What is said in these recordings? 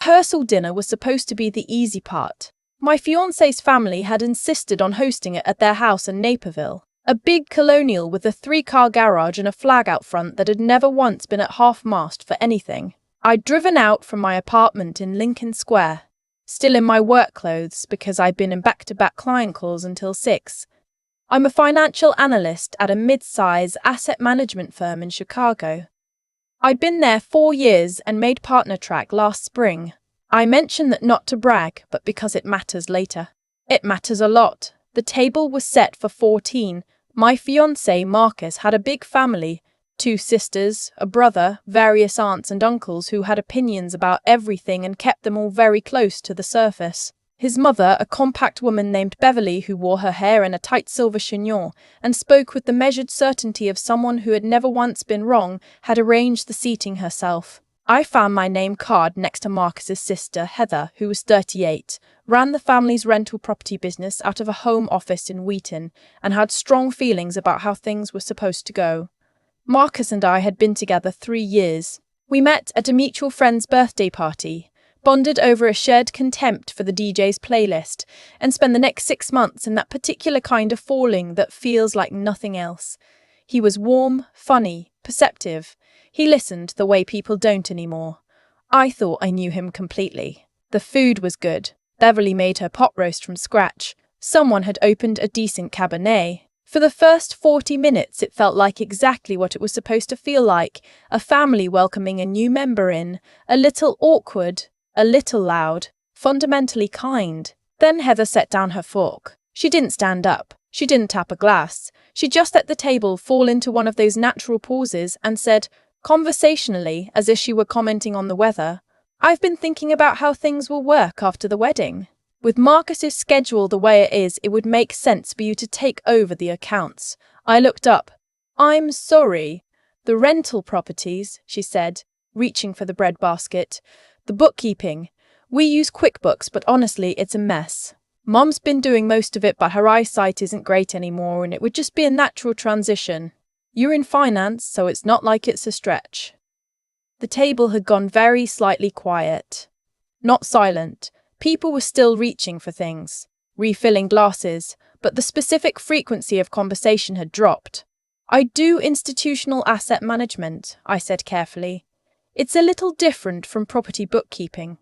Rehearsal dinner was supposed to be the easy part. My fiancé's family had insisted on hosting it at their house in Naperville, a big colonial with a 3-car garage and a flag out front that had never once been at half-mast for anything. I'd driven out from my apartment in Lincoln Square, still in my work clothes because I'd been in back-to-back client calls until 6. I'm a financial analyst at a mid-size asset management firm in Chicago. I'd been there 4 years and made partner track last spring. I mention that not to brag, but because it matters later. It matters a lot. The table was set for 14. My fiancé, Marcus, had a big family, 2 sisters, a brother, various aunts and uncles who had opinions about everything and kept them all very close to the surface. His mother, a compact woman named Beverly who wore her hair in a tight silver chignon and spoke with the measured certainty of someone who had never once been wrong, had arranged the seating herself. I found my name card next to Marcus's sister, Heather, who was 38, ran the family's rental property business out of a home office in Wheaton, and had strong feelings about how things were supposed to go. Marcus and I had been together 3 years. We met at a mutual friend's birthday party, bonded over a shared contempt for the DJ's playlist, and spent the next 6 months in that particular kind of falling that feels like nothing else. He was warm, funny, perceptive. He listened the way people don't anymore. I thought I knew him completely. The food was good. Beverly made her pot roast from scratch. Someone had opened a decent Cabernet. For the first 40 minutes, it felt like exactly what it was supposed to feel like, a family welcoming a new member in, a little awkward, a little loud, fundamentally kind. Then Heather set down her fork. She didn't stand up. She didn't tap a glass. She just let the table fall into one of those natural pauses and said, conversationally, as if she were commenting on the weather, "I've been thinking about how things will work after the wedding. With Marcus's schedule the way it is, it would make sense for you to take over the accounts." I looked up. "I'm sorry. The rental properties," she said, reaching for the breadbasket. "The bookkeeping. We use QuickBooks, but honestly, it's a mess. Mom's been doing most of it, but her eyesight isn't great anymore, and it would just be a natural transition. You're in finance, so it's not like it's a stretch." The table had gone very slightly quiet. Not silent. People were still reaching for things, refilling glasses, but the specific frequency of conversation had dropped. "I do institutional asset management," I said carefully. "It's a little different from property bookkeeping."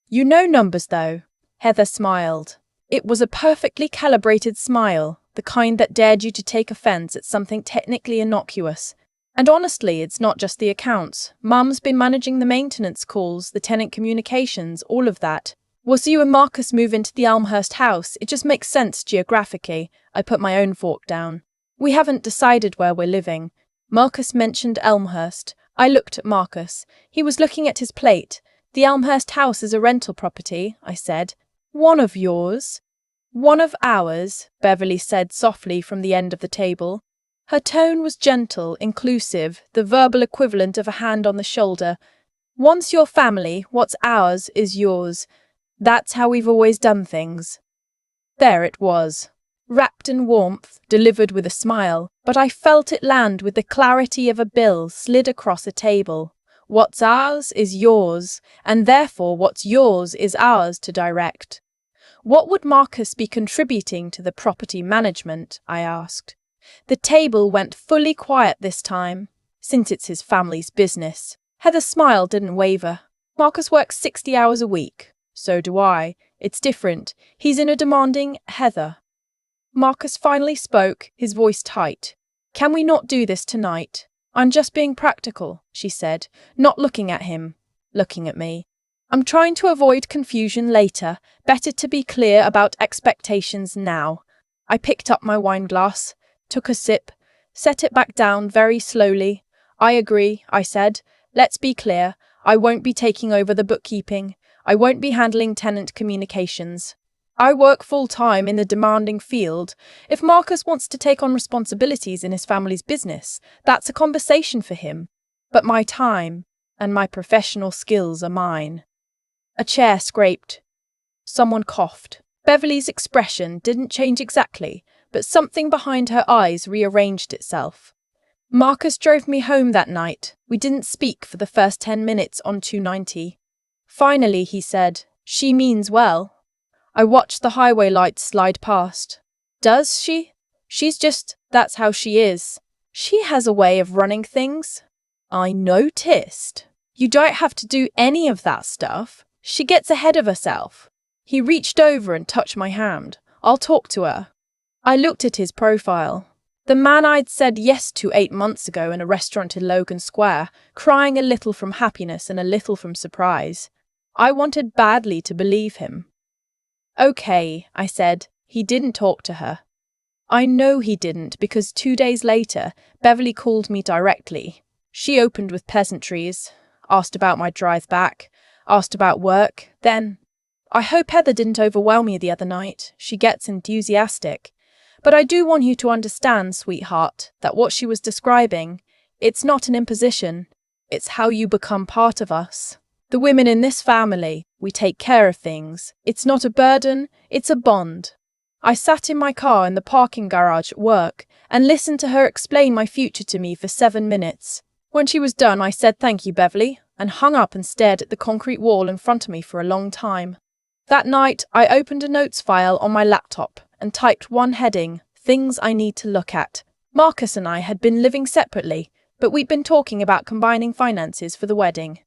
"You know numbers, though." Heather smiled. It was a perfectly calibrated smile, the kind that dared you to take offense at something technically innocuous. "And honestly, it's not just the accounts. Mum's been managing the maintenance calls, the tenant communications, all of that. Once you and Marcus move into the Elmhurst house, it just makes sense geographically." I put my own fork down. "We haven't decided where we're living." Marcus mentioned Elmhurst. I looked at Marcus. He was looking at his plate. "The Elmhurst house is a rental property," I said. "One of yours?" "One of ours," Beverly said softly from the end of the table. Her tone was gentle, inclusive, the verbal equivalent of a hand on the shoulder. "Once your family, what's ours is yours. That's how we've always done things." There it was, wrapped in warmth, delivered with a smile, but I felt it land with the clarity of a bill slid across a table. What's ours is yours, and therefore what's yours is ours to direct. "What would Marcus be contributing to the property management?" I asked. The table went fully quiet this time, since it's his family's business. Heather's smile didn't waver. "Marcus works 60 hours a week. So do I. It's different. He's in a demanding..." "Heather." Marcus finally spoke, his voice tight. "Can we not do this tonight?" "I'm just being practical," she said, not looking at him, looking at me. "I'm trying to avoid confusion later. Better to be clear about expectations now." I picked up my wine glass, took a sip, set it back down very slowly. "I agree," I said. "Let's be clear. I won't be taking over the bookkeeping. I won't be handling tenant communications. I work full-time in the demanding field. If Marcus wants to take on responsibilities in his family's business, that's a conversation for him. But my time and my professional skills are mine." A chair scraped. Someone coughed. Beverly's expression didn't change exactly, but something behind her eyes rearranged itself. "Marcus drove me home that night. We didn't speak for the first 10 minutes on 290. Finally, he said, "She means well." I watched the highway lights slide past. Does she? That's how she is. She has a way of running things. I noticed. You don't have to do any of that stuff. She gets ahead of herself. He reached over and touched my hand. I'll talk to her. I looked at his profile. The man I'd said yes to 8 months ago in a restaurant in Logan Square, crying a little from happiness and a little from surprise. I wanted badly to believe him. Okay, I said. He didn't talk to her. I know he didn't because 2 days later, Beverly called me directly. She opened with pleasantries, asked about my drive back, asked about work, then, "I hope Heather didn't overwhelm you the other night. She gets enthusiastic. But I do want you to understand, sweetheart, that what she was describing, it's not an imposition. It's how you become part of us. The women in this family, we take care of things. It's not a burden, it's a bond." I sat in my car in the parking garage at work and listened to her explain my future to me for 7 minutes. When she was done, I said, "Thank you, Beverly," and hung up and stared at the concrete wall in front of me for a long time. That night, I opened a notes file on my laptop and typed one heading, "Things I need to look at." Marcus and I had been living separately, but we'd been talking about combining finances for the wedding.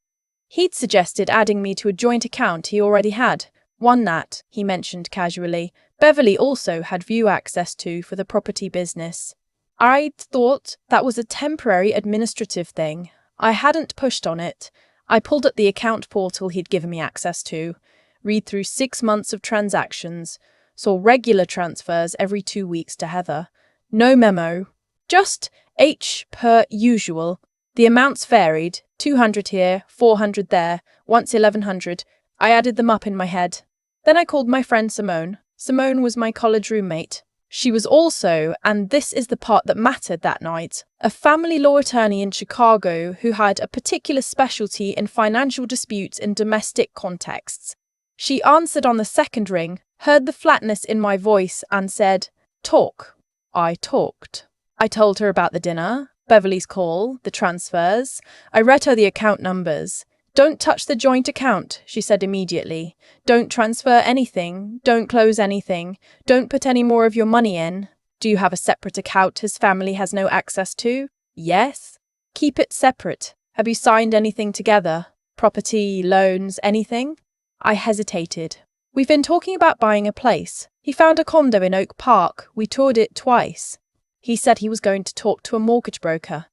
He'd suggested adding me to a joint account he already had, one that, he mentioned casually, Beverly also had view access to for the property business. I'd thought that was a temporary administrative thing. I hadn't pushed on it. I pulled up the account portal he'd given me access to, read through 6 months of transactions, saw regular transfers every 2 weeks to Heather. No memo, just H per usual. The amounts varied, 200 here, 400 there, once 1100. I added them up in my head. Then I called my friend Simone. Simone was my college roommate. She was also, and this is the part that mattered that night, a family law attorney in Chicago who had a particular specialty in financial disputes in domestic contexts. She answered on the second ring, heard the flatness in my voice, and said, "Talk." I talked. I told her about the dinner, Beverly's call, the transfers. I read her the account numbers. "Don't touch the joint account," she said immediately. "Don't transfer anything. Don't close anything. Don't put any more of your money in. Do you have a separate account his family has no access to? Yes. Keep it separate. Have you signed anything together? Property, loans, anything?" I hesitated. "We've been talking about buying a place. He found a condo in Oak Park. We toured it twice. He said he was going to talk to a mortgage broker.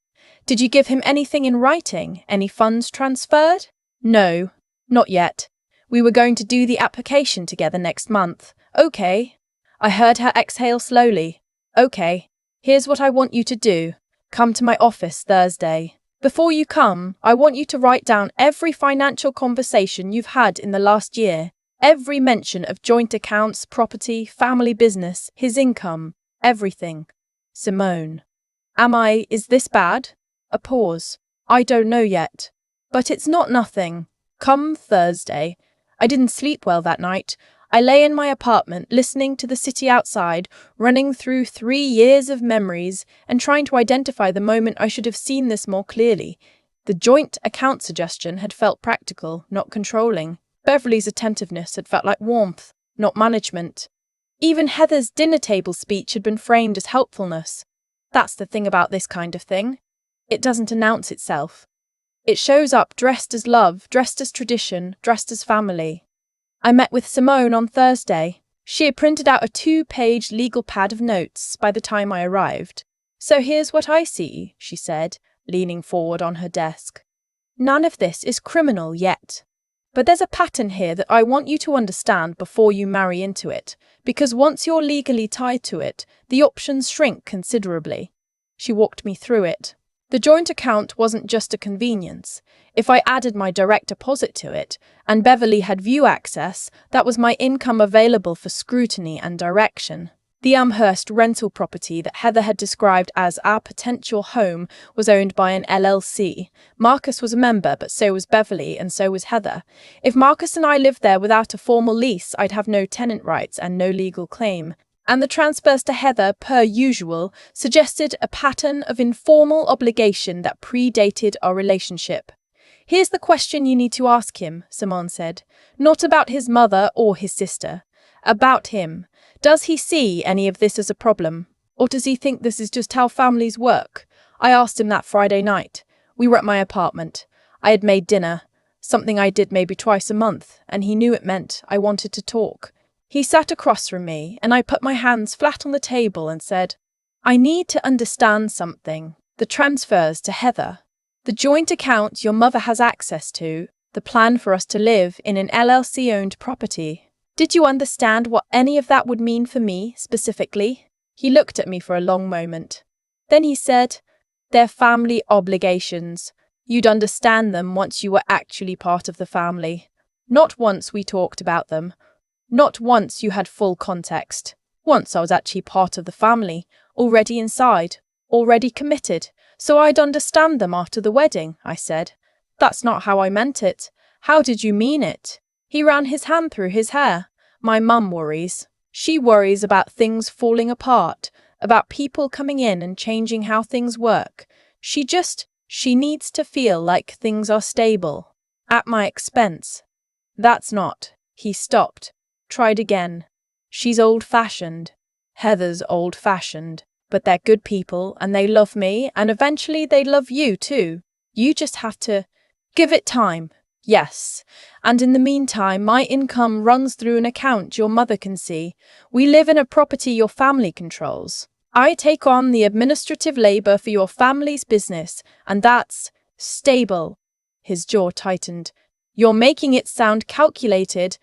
Did you give him anything in writing? Any funds transferred?" "No, not yet. We were going to do the application together next month." "Okay." I heard her exhale slowly. "Okay. Here's what I want you to do. Come to my office Thursday. Before you come, I want you to write down every financial conversation you've had in the last year. Every mention of joint accounts, property, family business, his income, everything." Simone. Is this bad? A pause. "I don't know yet. But it's not nothing. Come Thursday." I didn't sleep well that night. I lay in my apartment listening to the city outside, running through 3 years of memories and trying to identify the moment I should have seen this more clearly. The joint account suggestion had felt practical, not controlling. Beverly's attentiveness had felt like warmth, not management. Even Heather's dinner table speech had been framed as helpfulness. That's the thing about this kind of thing. It doesn't announce itself. It shows up dressed as love, dressed as tradition, dressed as family. I met with Simone on Thursday. She had printed out a 2-page legal pad of notes by the time I arrived. "So here's what I see," she said, leaning forward on her desk. "None of this is criminal yet. But there's a pattern here that I want you to understand before you marry into it, because once you're legally tied to it, the options shrink considerably." She walked me through it. The joint account wasn't just a convenience. If I added my direct deposit to it, and Beverly had view access, that was my income available for scrutiny and direction. The Amherst rental property that Heather had described as our potential home was owned by an LLC. Marcus was a member, but so was Beverly, and so was Heather. If Marcus and I lived there without a formal lease, I'd have no tenant rights and no legal claim. And the transfers to Heather, per usual, suggested a pattern of informal obligation that predated our relationship. Here's the question you need to ask him, Simone said. Not about his mother or his sister. About him. Does he see any of this as a problem? Or does he think this is just how families work? I asked him that Friday night. We were at my apartment. I had made dinner, something I did maybe twice a month, and he knew it meant I wanted to talk. He sat across from me, and I put my hands flat on the table and said, I need to understand something. The transfers to Heather. The joint account your mother has access to, the plan for us to live in an LLC-owned property. Did you understand what any of that would mean for me, specifically? He looked at me for a long moment. Then he said, they're family obligations. You'd understand them once you were actually part of the family. Not once we talked about them. Not once you had full context. Once I was actually part of the family, already inside, already committed. So I'd understand them after the wedding, I said. That's not how I meant it. How did you mean it? He ran his hand through his hair. My mum worries. She worries about things falling apart, about people coming in and changing how things work. She needs to feel like things are stable. At my expense. That's not. He stopped. Tried again. She's old-fashioned. Heather's old-fashioned. But they're good people, and they love me, and eventually they love you too. You just have to give it time. Yes. And in the meantime, my income runs through an account your mother can see. We live in a property your family controls. I take on the administrative labor for your family's business, and that's stable. His jaw tightened. You're making it sound calculated,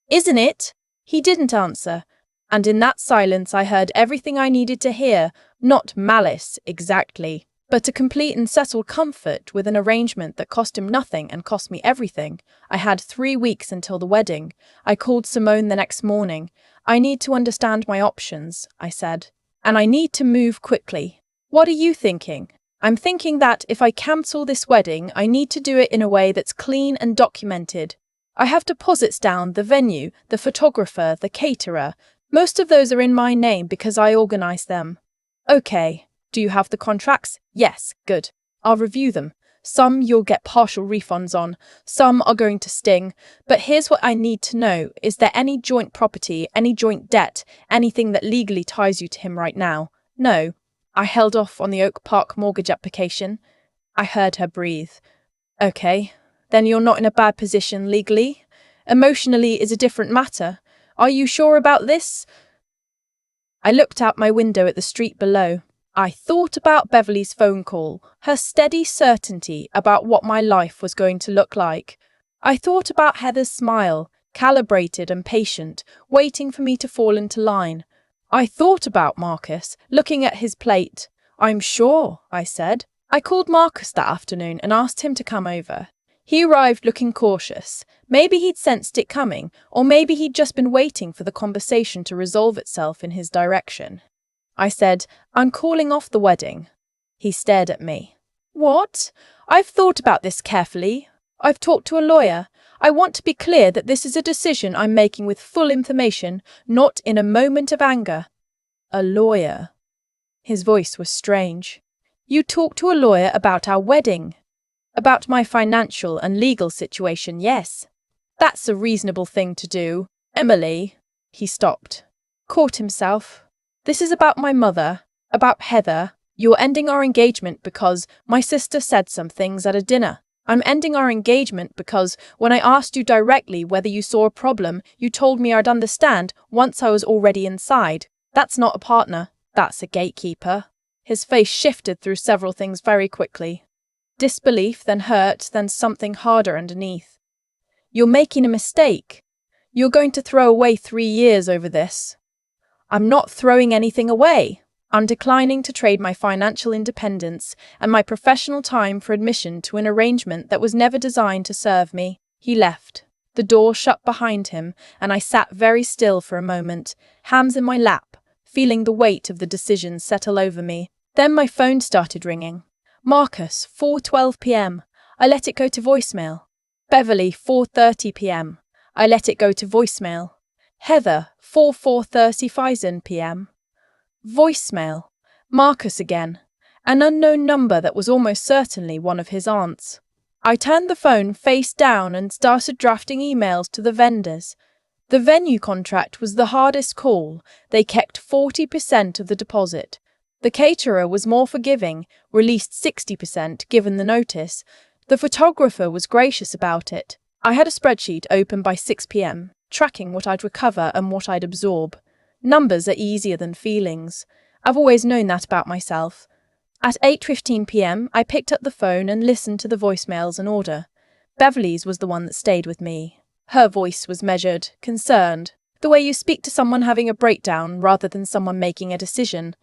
isn't it? He didn't answer. And in that silence I heard everything I needed to hear, not malice, exactly, but a complete and settled comfort with an arrangement that cost him nothing and cost me everything. I had 3 weeks until the wedding. I called Simone the next morning. I need to understand my options, I said. And I need to move quickly. What are you thinking? I'm thinking that if I cancel this wedding, I need to do it in a way that's clean and documented. I have deposits down, the venue, the photographer, the caterer. Most of those are in my name because I organise them. Okay. Do you have the contracts? Yes. Good. I'll review them. Some you'll get partial refunds on. Some are going to sting. But here's what I need to know. Is there any joint property, any joint debt, anything that legally ties you to him right now? No. I held off on the Oak Park mortgage application. I heard her breathe. Okay. Then you're not in a bad position legally. Emotionally is a different matter. Are you sure about this? I looked out my window at the street below. I thought about Beverly's phone call, her steady certainty about what my life was going to look like. I thought about Heather's smile, calibrated and patient, waiting for me to fall into line. I thought about Marcus, looking at his plate. I'm sure, I said. I called Marcus that afternoon and asked him to come over. He arrived looking cautious. Maybe he'd sensed it coming, or maybe he'd just been waiting for the conversation to resolve itself in his direction. I said, I'm calling off the wedding. He stared at me. What? I've thought about this carefully. I've talked to a lawyer. I want to be clear that this is a decision I'm making with full information, not in a moment of anger. A lawyer? His voice was strange. You talked to a lawyer about our wedding? About my financial and legal situation, yes. That's a reasonable thing to do. Emily. He stopped. Caught himself. This is about my mother, about Heather. You're ending our engagement because my sister said some things at a dinner. I'm ending our engagement because when I asked you directly whether you saw a problem, you told me I'd understand once I was already inside. That's not a partner. That's a gatekeeper. His face shifted through several things very quickly. Disbelief, then hurt, then something harder underneath. You're making a mistake. You're going to throw away 3 years over this. I'm not throwing anything away. I'm declining to trade my financial independence and my professional time for admission to an arrangement that was never designed to serve me. He left. The door shut behind him, and I sat very still for a moment, hands in my lap, feeling the weight of the decision settle over me. Then my phone started ringing. Marcus, 4:12 p.m. I let it go to voicemail. Beverly, 4:30 p.m. I let it go to voicemail. Heather, 4:30 p.m. Voicemail. Marcus again. An unknown number that was almost certainly one of his aunts. I turned the phone face down and started drafting emails to the vendors. The venue contract was the hardest call. They kept 40% of the deposit. The caterer was more forgiving, released 60% given the notice. The photographer was gracious about it. I had a spreadsheet open by 6 p.m., tracking what I'd recover and what I'd absorb. Numbers are easier than feelings. I've always known that about myself. At 8:15 p.m., I picked up the phone and listened to the voicemails and order. Beverly's was the one that stayed with me. Her voice was measured, concerned, the way you speak to someone having a breakdown rather than someone making a decision.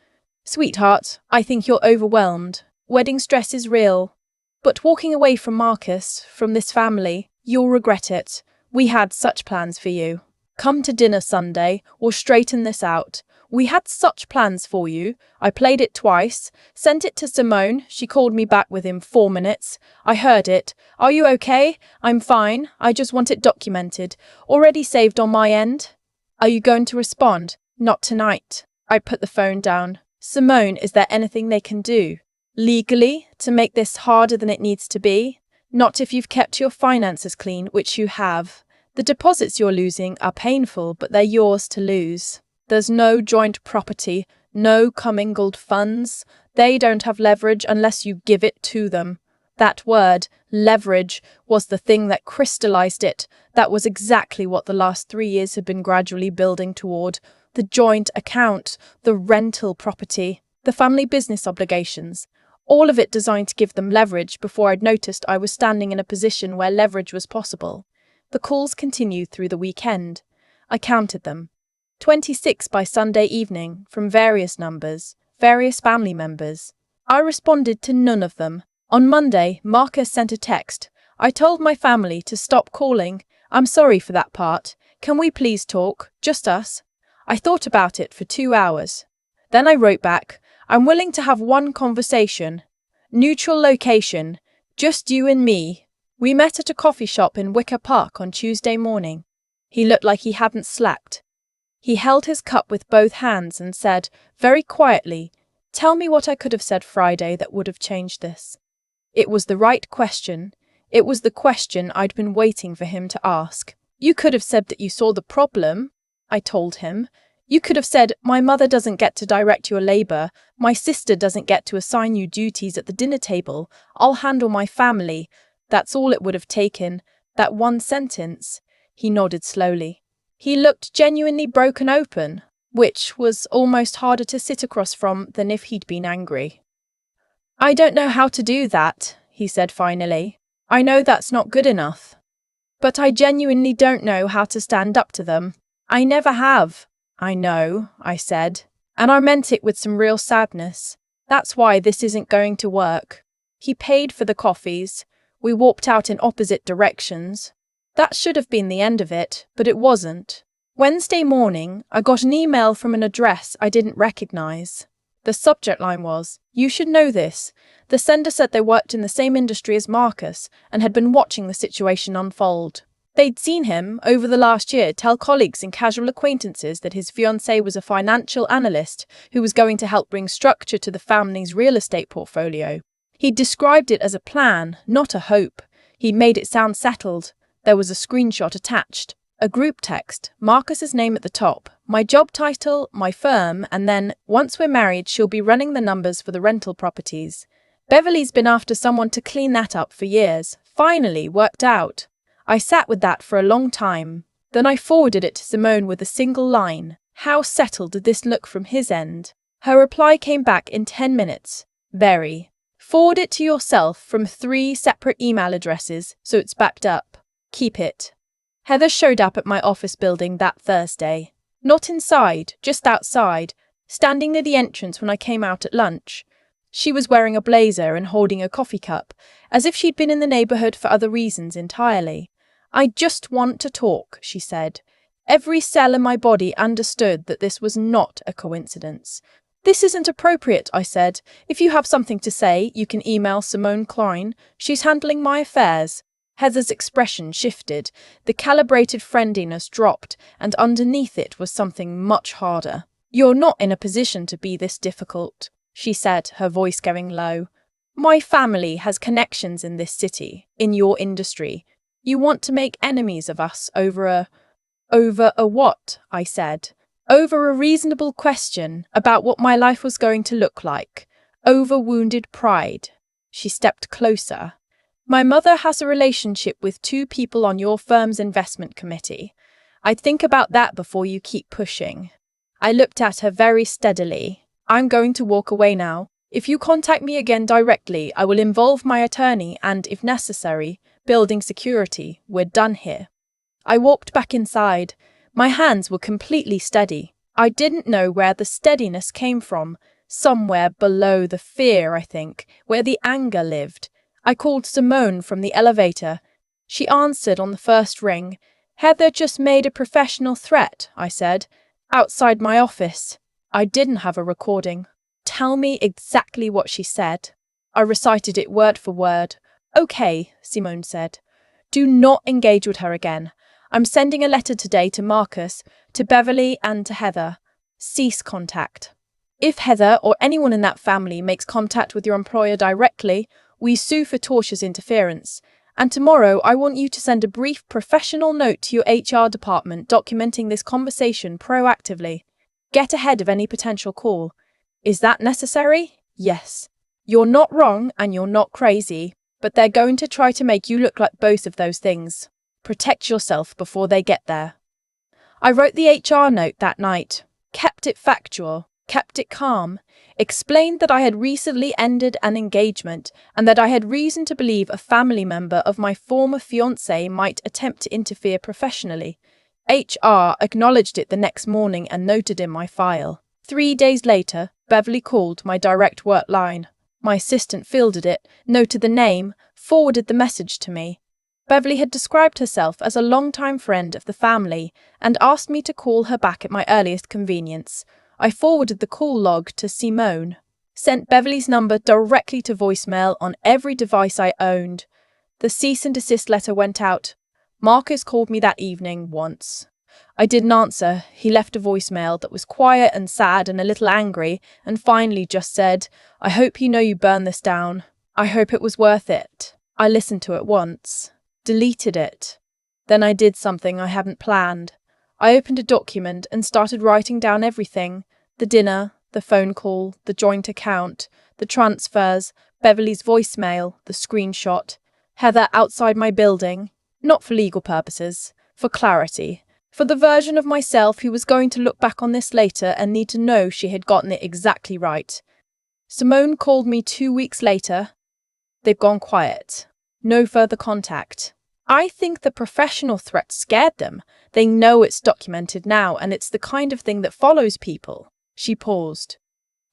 Sweetheart, I think you're overwhelmed. Wedding stress is real. But walking away from Marcus, from this family, you'll regret it. We had such plans for you. Come to dinner Sunday, or straighten this out. We had such plans for you. I played it twice, sent it to Simone. She called me back within 4 minutes. I heard it. Are you okay? I'm fine. I just want it documented. Already saved on my end. Are you going to respond? Not tonight. I put the phone down. Simone, is there anything they can do? Legally, to make this harder than it needs to be? Not if you've kept your finances clean, which you have. The deposits you're losing are painful, but they're yours to lose. There's no joint property, no commingled funds. They don't have leverage unless you give it to them. That word, leverage, was the thing that crystallized it. That was exactly what the last 3 years had been gradually building toward. The joint account, the rental property, the family business obligations. All of it designed to give them leverage before I'd noticed I was standing in a position where leverage was possible. The calls continued through the weekend. I counted them. 26 by Sunday evening, from various numbers, various family members. I responded to none of them. On Monday, Marcus sent a text. I told my family to stop calling. I'm sorry for that part. Can we please talk? Just us? I thought about it for 2 hours. Then I wrote back, I'm willing to have one conversation. Neutral location. Just you and me. We met at a coffee shop in Wicker Park on Tuesday morning. He looked like he hadn't slept. He held his cup with both hands and said, very quietly, tell me what I could have said Friday that would have changed this. It was the right question. It was the question I'd been waiting for him to ask. You could have said that you saw the problem, I told him. You could have said, my mother doesn't get to direct your labor. My sister doesn't get to assign you duties at the dinner table. I'll handle my family. That's all it would have taken. That one sentence. He nodded slowly. He looked genuinely broken open, which was almost harder to sit across from than if he'd been angry. I don't know how to do that, he said finally. I know that's not good enough. But I genuinely don't know how to stand up to them. I never have. I know, I said, and I meant it with some real sadness. That's why this isn't going to work. He paid for the coffees. We walked out in opposite directions. That should have been the end of it, but it wasn't. Wednesday morning, I got an email from an address I didn't recognize. The subject line was, you should know this. The sender said they worked in the same industry as Marcus and had been watching the situation unfold. They'd seen him, over the last year, tell colleagues and casual acquaintances that his fiancée was a financial analyst who was going to help bring structure to the family's real estate portfolio. He'd described it as a plan, not a hope. He'd made it sound settled. There was a screenshot attached. A group text, Marcus's name at the top, my job title, my firm, and then, once we're married, she'll be running the numbers for the rental properties. Beverly's been after someone to clean that up for years. Finally worked out. I sat with that for a long time. Then I forwarded it to Simone with a single line. How settled did this look from his end? Her reply came back in 10 minutes. Very. Forward it to yourself from 3 separate email addresses so it's backed up. Keep it. Heather showed up at my office building that Thursday. Not inside, just outside, standing near the entrance when I came out at lunch. She was wearing a blazer and holding a coffee cup, as if she'd been in the neighborhood for other reasons entirely. I just want to talk, she said. Every cell in my body understood that this was not a coincidence. This isn't appropriate, I said. If you have something to say, you can email Simone Klein. She's handling my affairs. Heather's expression shifted. The calibrated friendliness dropped, and underneath it was something much harder. You're not in a position to be this difficult, she said, her voice going low. My family has connections in this city, in your industry. You want to make enemies of us over a what? I said. Over a reasonable question about what my life was going to look like. Over wounded pride. She stepped closer. My mother has a relationship with two people on your firm's investment committee. I'd think about that before you keep pushing. I looked at her very steadily. I'm going to walk away now. If you contact me again directly, I will involve my attorney and, if necessary, building security. We're done here. I walked back inside. My hands were completely steady. I didn't know where the steadiness came from. Somewhere below the fear, I think, where the anger lived. I called Simone from the elevator. She answered on the first ring. Heather just made a professional threat, I said. Outside my office. I didn't have a recording. Tell me exactly what she said. I recited it word for word. Okay, Simone said. Do not engage with her again. I'm sending a letter today to Marcus, to Beverly, and to Heather. Cease contact. If Heather or anyone in that family makes contact with your employer directly, we sue for tortious interference. And tomorrow I want you to send a brief professional note to your HR department documenting this conversation proactively. Get ahead of any potential call. Is that necessary? Yes. You're not wrong and you're not crazy, but they're going to try to make you look like both of those things. Protect yourself before they get there. I wrote the HR note that night, kept it factual, kept it calm, explained that I had recently ended an engagement and that I had reason to believe a family member of my former fiancé might attempt to interfere professionally. HR acknowledged it the next morning and noted in my file. 3 days later, Beverly called my direct work line. My assistant fielded it, noted the name, forwarded the message to me. Beverly had described herself as a longtime friend of the family and asked me to call her back at my earliest convenience. I forwarded the call log to Simone, sent Beverly's number directly to voicemail on every device I owned. The cease and desist letter went out. Marcus called me that evening once. I didn't answer. He left a voicemail that was quiet and sad and a little angry, and finally just said, I hope you know you burned this down. I hope it was worth it. I listened to it once. Deleted it. Then I did something I hadn't planned. I opened a document and started writing down everything. The dinner, the phone call, the joint account, the transfers, Beverly's voicemail, the screenshot, Heather outside my building. Not for legal purposes, for clarity. For the version of myself who was going to look back on this later and need to know she had gotten it exactly right. Simone called me 2 weeks later. They've gone quiet. No further contact. I think the professional threat scared them. They know it's documented now and it's the kind of thing that follows people. She paused.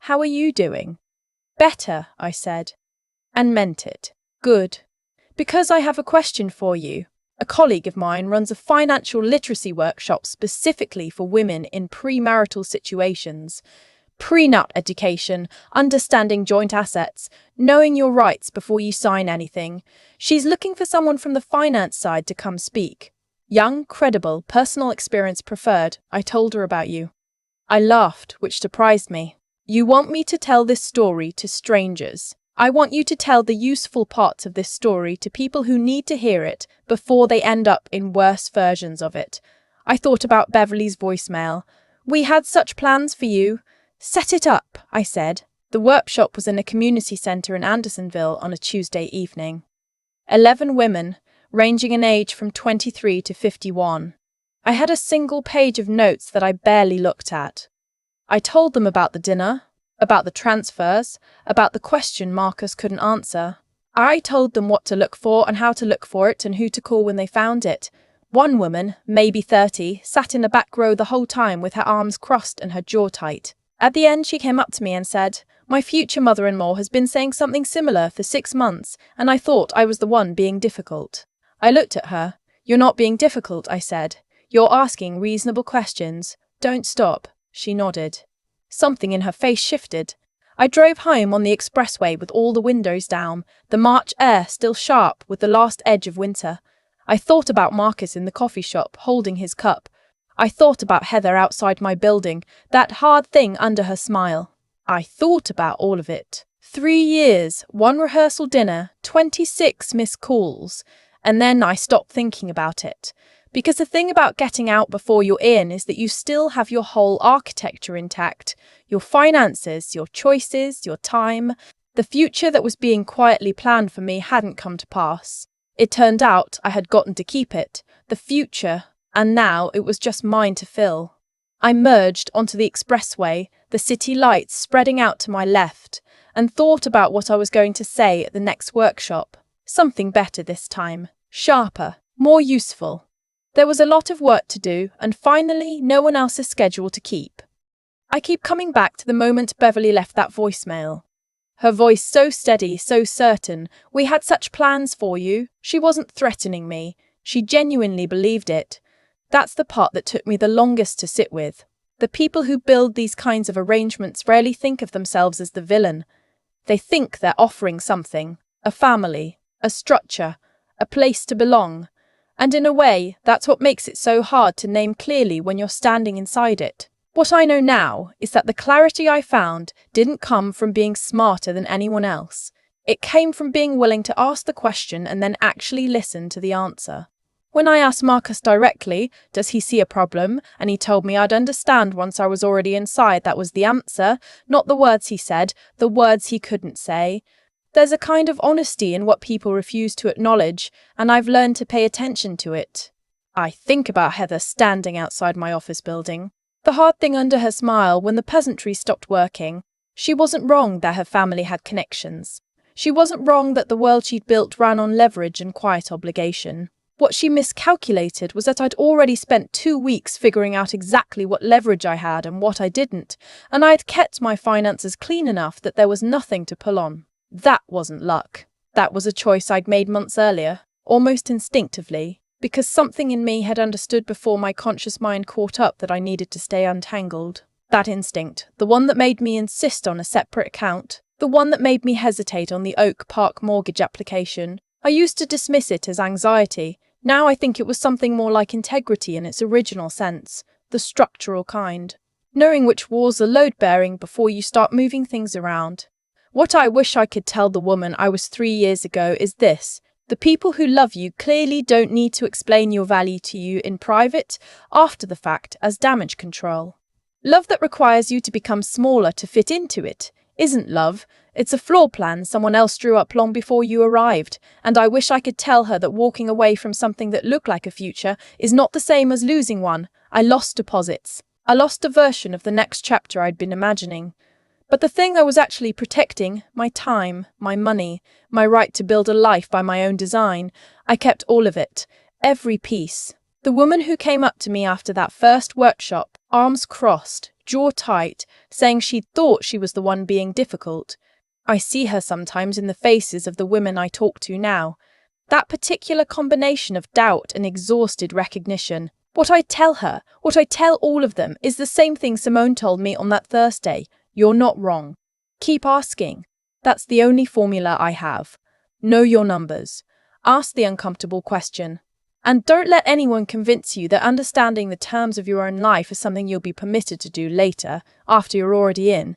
How are you doing? Better, I said. And meant it. Good. Because I have a question for you. A colleague of mine runs a financial literacy workshop specifically for women in premarital situations. Prenup education, understanding joint assets, knowing your rights before you sign anything. She's looking for someone from the finance side to come speak. Young, credible, personal experience preferred. I told her about you. I laughed, which surprised me. You want me to tell this story to strangers. I want you to tell the useful parts of this story to people who need to hear it before they end up in worse versions of it. I thought about Beverly's voicemail. We had such plans for you. Set it up, I said. The workshop was in a community centre in Andersonville on a Tuesday evening. 11 women, ranging in age from 23 to 51. I had a single page of notes that I barely looked at. I told them about the dinner, about the transfers, about the question Marcus couldn't answer. I told them what to look for and how to look for it and who to call when they found it. One woman, maybe 30, sat in a back row the whole time with her arms crossed and her jaw tight. At the end, she came up to me and said, My future mother-in-law has been saying something similar for 6 months, and I thought I was the one being difficult. I looked at her. You're not being difficult, I said. You're asking reasonable questions. Don't stop. She nodded. Something in her face shifted. I drove home on the expressway with all the windows down, the March air still sharp with the last edge of winter. I thought about Marcus in the coffee shop, holding his cup. I thought about Heather outside my building, that hard thing under her smile. I thought about all of it. 3 years, 1 rehearsal dinner, 26 missed calls, and then I stopped thinking about it. Because the thing about getting out before you're in is that you still have your whole architecture intact, your finances, your choices, your time. The future that was being quietly planned for me hadn't come to pass. It turned out I had gotten to keep it, the future, and now it was just mine to fill. I merged onto the expressway, the city lights spreading out to my left, and thought about what I was going to say at the next workshop. Something better this time, sharper, more useful. There was a lot of work to do, and finally, no one else's schedule to keep. I keep coming back to the moment Beverly left that voicemail. Her voice so steady, so certain. We had such plans for you. She wasn't threatening me. She genuinely believed it. That's the part that took me the longest to sit with. The people who build these kinds of arrangements rarely think of themselves as the villain. They think they're offering something, a family, a structure, a place to belong. And in a way, that's what makes it so hard to name clearly when you're standing inside it. What I know now is that the clarity I found didn't come from being smarter than anyone else. It came from being willing to ask the question and then actually listen to the answer. When I asked Marcus directly, does he see a problem, and he told me I'd understand once I was already inside, that was the answer, not the words he said, the words he couldn't say. There's a kind of honesty in what people refuse to acknowledge, and I've learned to pay attention to it. I think about Heather standing outside my office building. The hard thing under her smile when the peasantry stopped working. She wasn't wrong that her family had connections. She wasn't wrong that the world she'd built ran on leverage and quiet obligation. What she miscalculated was that I'd already spent 2 weeks figuring out exactly what leverage I had and what I didn't, and I'd kept my finances clean enough that there was nothing to pull on. That wasn't luck. That was a choice I'd made months earlier, almost instinctively, because something in me had understood before my conscious mind caught up that I needed to stay untangled. That instinct, the one that made me insist on a separate account, the one that made me hesitate on the Oak Park mortgage application. I used to dismiss it as anxiety. Now I think it was something more like integrity in its original sense, the structural kind. Knowing which walls are load-bearing before you start moving things around. What I wish I could tell the woman I was 3 years ago is this: the people who love you clearly don't need to explain your value to you in private, after the fact, as damage control. Love that requires you to become smaller to fit into it isn't love. It's a floor plan someone else drew up long before you arrived, and I wish I could tell her that walking away from something that looked like a future is not the same as losing one. I lost deposits. I lost a version of the next chapter I'd been imagining. But the thing I was actually protecting, my time, my money, my right to build a life by my own design, I kept all of it, every piece. The woman who came up to me after that first workshop, arms crossed, jaw tight, saying she'd thought she was the one being difficult. I see her sometimes in the faces of the women I talk to now. That particular combination of doubt and exhausted recognition. What I tell her, what I tell all of them, is the same thing Simone told me on that Thursday. You're not wrong. Keep asking. That's the only formula I have. Know your numbers. Ask the uncomfortable question. And don't let anyone convince you that understanding the terms of your own life is something you'll be permitted to do later, after you're already in.